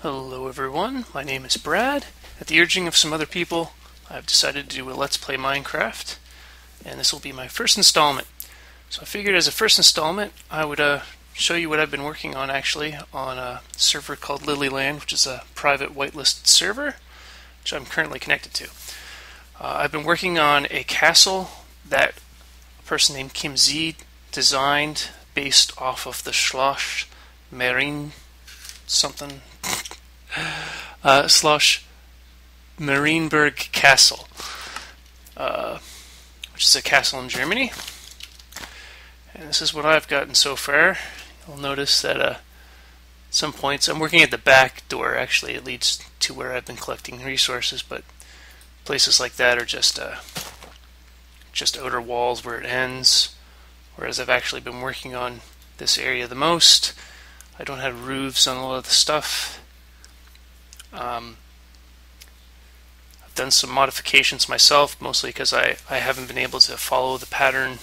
Hello everyone, my name is Brad. At the urging of some other people, I've decided to do a Let's Play Minecraft, and this will be my first installment. So I figured as a first installment, I would show you what I've been working on actually on a server called Lilyland, which is a private whitelisted server, which I'm currently connected to. I've been working on a castle that a person named Kim Z designed based off of the Schloss Marienburg Castle, which is a castle in Germany. And this is what I've gotten so far. You'll notice that at some points, I'm working at the back door. Actually, it leads to where I've been collecting resources, but places like that are just outer walls where it ends. Whereas I've actually been working on this area the most. I don't have roofs on a lot of the stuff. I've done some modifications myself, mostly because I haven't been able to follow the pattern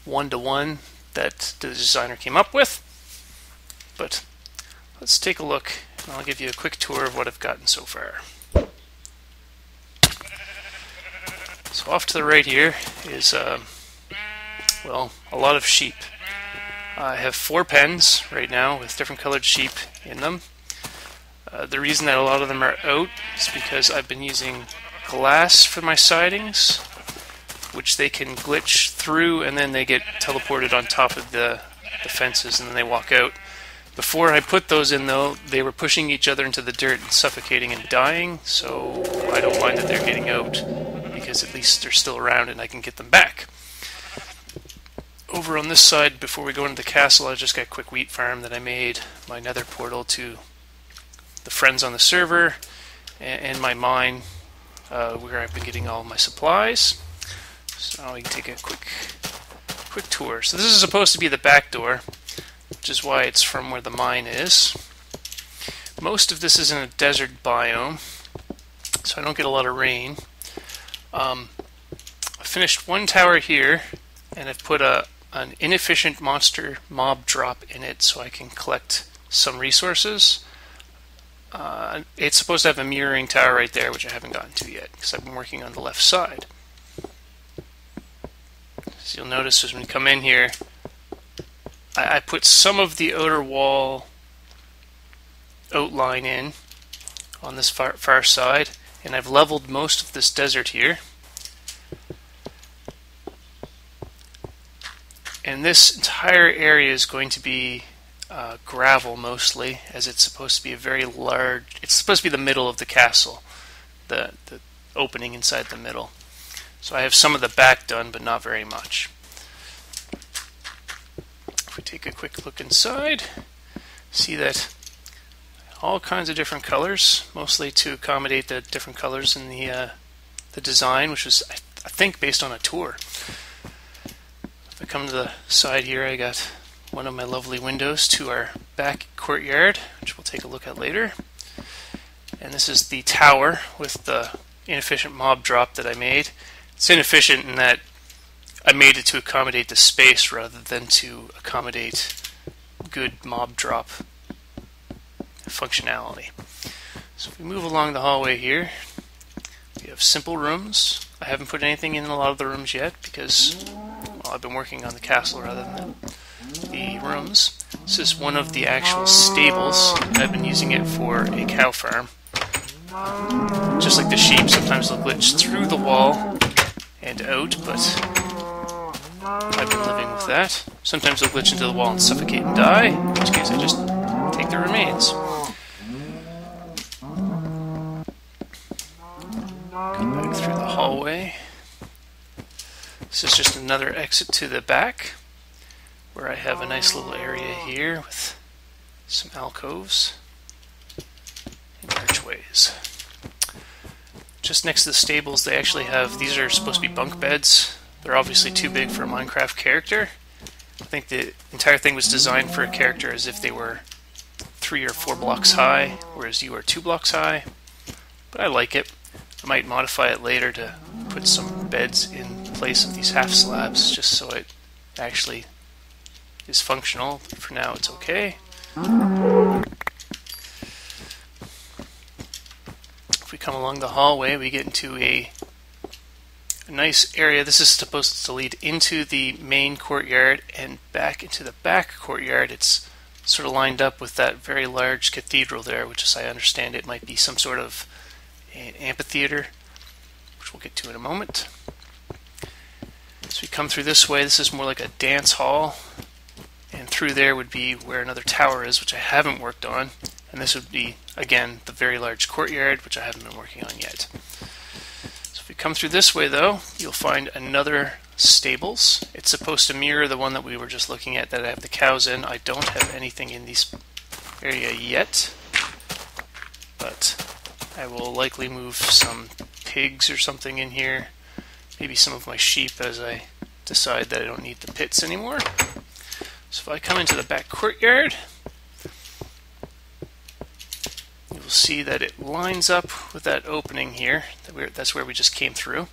one-to-one that the designer came up with. But let's take a look, and I'll give you a quick tour of what I've gotten so far. So off to the right here is, well, a lot of sheep. I have 4 pens right now with different colored sheep in them. The reason that a lot of them are out is because I've been using glass for my sidings, which they can glitch through and then they get teleported on top of the fences and then they walk out. Before I put those in though, they were pushing each other into the dirt and suffocating and dying, so I don't mind that they're getting out because at least they're still around and I can get them back. Over on this side, before we go into the castle, I just got a quick wheat farm that I made, my nether portal to the friends on the server, and my mine, where I've been getting all my supplies. So now we can take a quick tour. So this is supposed to be the back door, which is why it's from where the mine is. Most of this is in a desert biome, so I don't get a lot of rain. I finished one tower here, and I've put an inefficient monster mob drop in it so I can collect some resources. It's supposed to have a mirroring tower right there, which I haven't gotten to yet because I've been working on the left side. So you'll notice as when you come in here, I put some of the outer wall outline in on this far side, and I've leveled most of this desert here. And this entire area is going to be gravel mostly, as it's supposed to be a very large, it's supposed to be the middle of the castle, the opening inside the middle. So I have some of the back done, but not very much. If we take a quick look inside, see that all kinds of different colors, mostly to accommodate the different colors in the design, which was, I think, based on a tour. If I come to the side here, I got one of my lovely windows to our back courtyard, which we'll take a look at later. And this is the tower with the inefficient mob drop that I made. It's inefficient in that I made it to accommodate the space rather than to accommodate good mob drop functionality. So if we move along the hallway here, we have simple rooms. I haven't put anything in a lot of the rooms yet because, well, I've been working on the castle rather than the rooms. This is one of the actual stables. I've been using it for a cow farm. Just like the sheep, sometimes they'll glitch through the wall and out, but I've been living with that. Sometimes they'll glitch into the wall and suffocate and die, in which case I just take the remains. Come back through the hallway. This is just another exit to the back, where I have a nice little area here with some alcoves and archways. Just next to the stables, they actually have, these are supposed to be bunk beds. They're obviously too big for a Minecraft character. I think the entire thing was designed for a character as if they were 3 or 4 blocks high, whereas you are 2 blocks high. But I like it. I might modify it later to put some beds in place of these half slabs, just so it actually is functional. For now, it's okay. come along the hallway, we get into a nice area. This is supposed to lead into the main courtyard and back into the back courtyard. It's sort of lined up with that very large cathedral there, which, as I understand it, might be some sort of an amphitheater, which we'll get to in a moment. So we come through this way. This is more like a dance hall, and through there would be where another tower is, which I haven't worked on, and this would be, again, the very large courtyard, which I haven't been working on yet. If we come through this way, though, you'll find another stables. It's supposed to mirror the one that we were just looking at that I have the cows in. I don't have anything in this area yet, but I will likely move some pigs or something in here, maybe some of my sheep as I decide that I don't need the pits anymore. So if I come into the back courtyard, you'll see that it lines up with that opening here. That's where we just came through.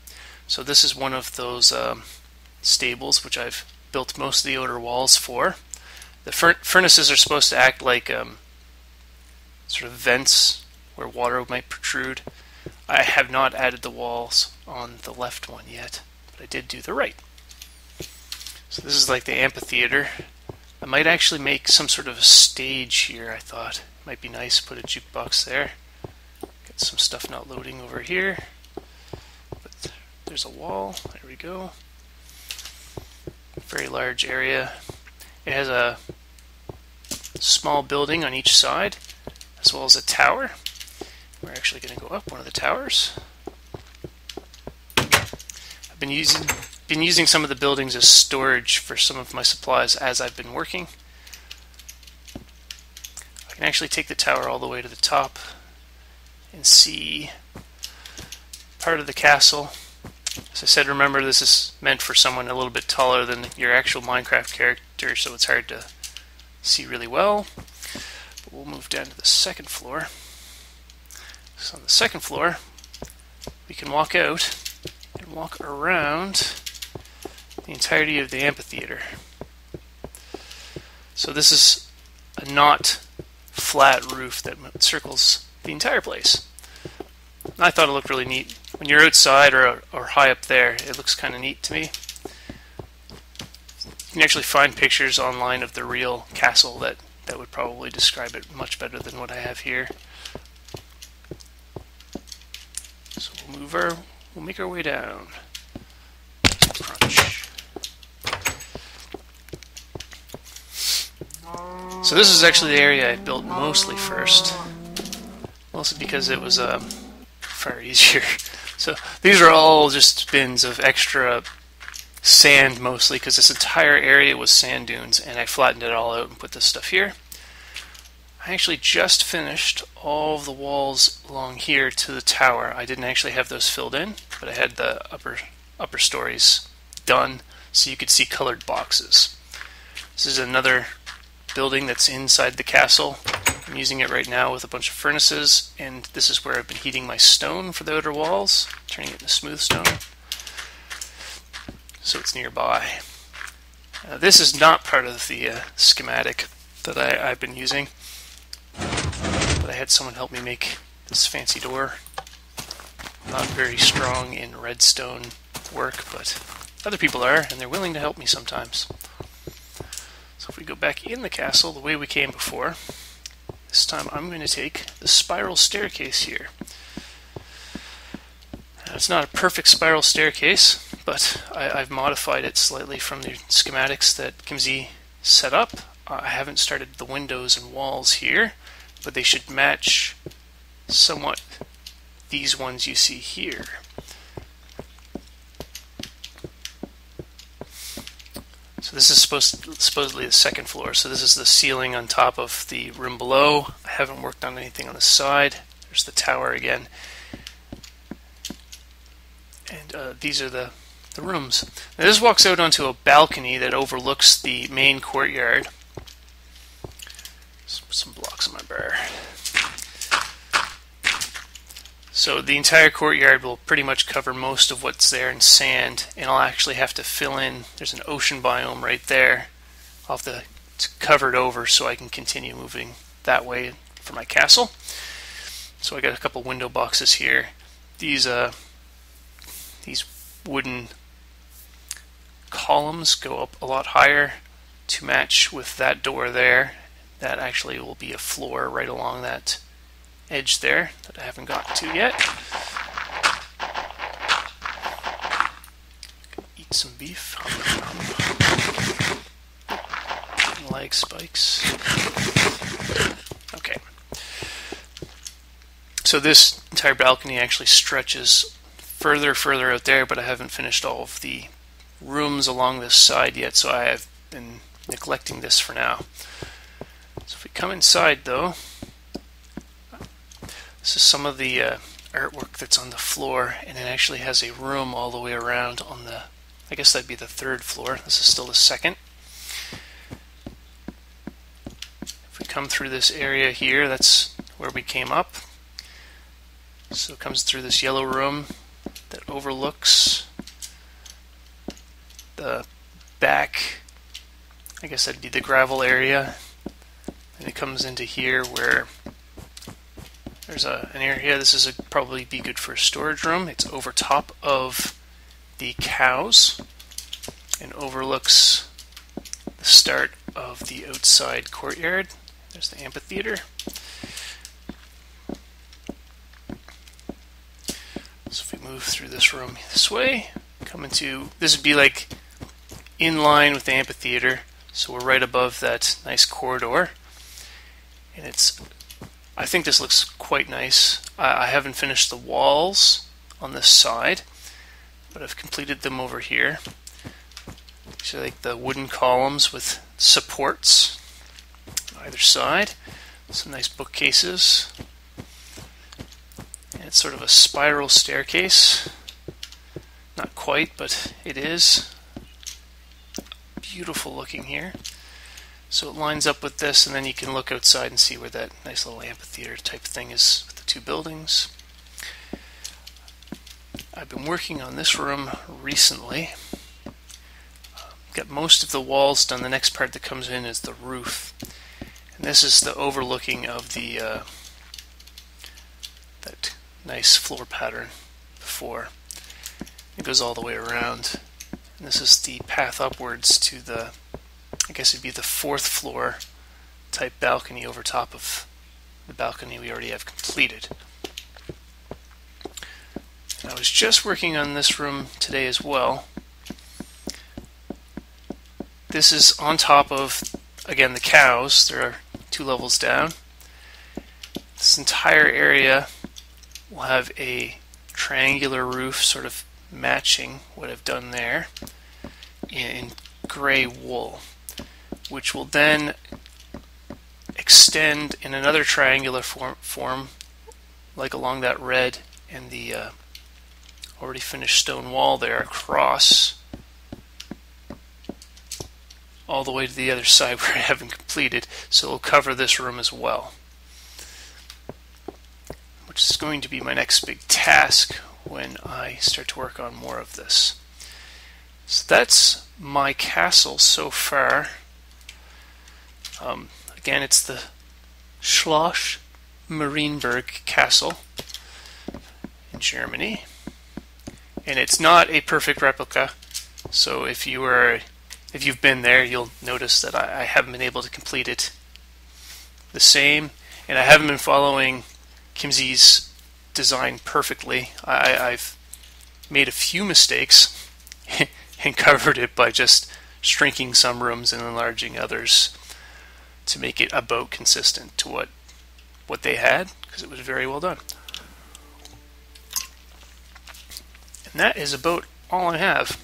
So this is one of those stables which I've built most of the outer walls for. The furnaces are supposed to act like sort of vents where water might protrude. I have not added the walls on the left one yet, but I did do the right. So this is like the amphitheater. I might actually make some sort of a stage here, I thought. Might be nice to put a jukebox there. Got some stuff not loading over here. But there's a wall. There we go. Very large area. It has a small building on each side, as well as a tower. We're actually going to go up one of the towers. I've been using some of the buildings as storage for some of my supplies as I've been working. I can actually take the tower all the way to the top and see part of the castle. As I said, remember this is meant for someone a little bit taller than your actual Minecraft character, so it's hard to see really well. But we'll move down to the second floor. So on the second floor, we can walk out and walk around the entirety of the amphitheater. So this is a not flat roof that circles the entire place. I thought it looked really neat. When you're outside or high up there, it looks kind of neat to me. You can actually find pictures online of the real castle that would probably describe it much better than what I have here. So we'll make our way down. Crunch. So this is actually the area I built mostly first, mostly because it was far easier. So these are all just bins of extra sand mostly, because this entire area was sand dunes, and I flattened it all out and put this stuff here. I actually just finished all of the walls along here to the tower. I didn't actually have those filled in, but I had the upper stories done so you could see colored boxes. This is another building that's inside the castle. I'm using it right now with a bunch of furnaces, and this is where I've been heating my stone for the outer walls, turning it into smooth stone, so it's nearby. This is not part of the schematic that I've been using, but I had someone help me make this fancy door. Not very strong in redstone work, but other people are, and they're willing to help me sometimes. So if we go back in the castle the way we came before, this time I'm going to take the spiral staircase here. Now, it's not a perfect spiral staircase, but I've modified it slightly from the schematics that Kimsey set up. I haven't started the windows and walls here, but they should match somewhat these ones you see here. So this is supposedly the second floor, so this is the ceiling on top of the room below. I haven't worked on anything on the side. There's the tower again. And these are the rooms. Now this walks out onto a balcony that overlooks the main courtyard. Some blocks on my bar. So the entire courtyard will pretty much cover most of what's there in sand, and I'll actually have to fill in. There's an ocean biome right there. I'll have to cover it over so I can continue moving that way for my castle. So I got a couple window boxes here. These wooden columns go up a lot higher to match with that door there. That actually will be a floor right along that edge there that I haven't got to yet. Eat some beef. Leg spikes. Okay. So this entire balcony actually stretches further out there, but I haven't finished all of the rooms along this side yet, so I have been neglecting this for now. So if we come inside though, this is some of the artwork that's on the floor, and it actually has a room all the way around on the, I guess that'd be the third floor. This is still the second. If we come through this area here, that's where we came up. So it comes through this yellow room that overlooks the back, I guess that'd be the gravel area, and it comes into here where there's an area. This is probably be good for a storage room. It's over top of the cows and overlooks the start of the outside courtyard. There's the amphitheater. So if we move through this room this way, come into, this would be like in line with the amphitheater, so we're right above that nice corridor, and I think this looks quite nice. I haven't finished the walls on this side, but I've completed them over here. So like the wooden columns with supports on either side, some nice bookcases. It's sort of a spiral staircase. Not quite, but it is. Beautiful looking here. So it lines up with this, and then you can look outside and see where that nice little amphitheater type thing is with the two buildings. I've been working on this room recently. Got most of the walls done. The next part that comes in is the roof. And this is the overlooking of the that nice floor pattern before. It goes all the way around. And this is the path upwards to the, I guess it'd be the fourth floor type balcony over top of the balcony we already have completed. And I was just working on this room today as well. This is on top of, again, the cows. There are 2 levels down. This entire area will have a triangular roof sort of matching what I've done there in gray wool, which will then extend in another triangular form like along that red and the already finished stone wall there across all the way to the other side where I haven't completed, so it'll cover this room as well, which is going to be my next big task when I start to work on more of this. So that's my castle so far. Again, it's the Schloss Marienburg castle in Germany, and it's not a perfect replica. So if you've been there, you'll notice that I haven't been able to complete it the same, and I haven't been following Kimsey's design perfectly. I've made a few mistakes and covered it by just shrinking some rooms and enlarging others to make it about consistent to what they had, because it was very well done. And that is about all I have.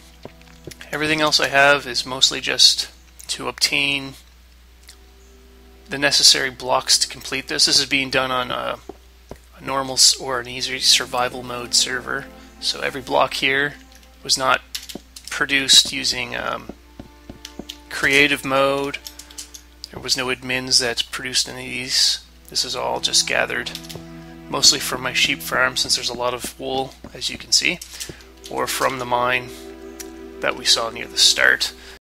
Everything else I have is mostly just to obtain the necessary blocks to complete this. This is being done on a normal or an easy survival mode server, so every block here was not produced using creative mode. There was no admins that produced any of these. This is all just gathered mostly from my sheep farm, since there's a lot of wool, as you can see, or from the mine that we saw near the start.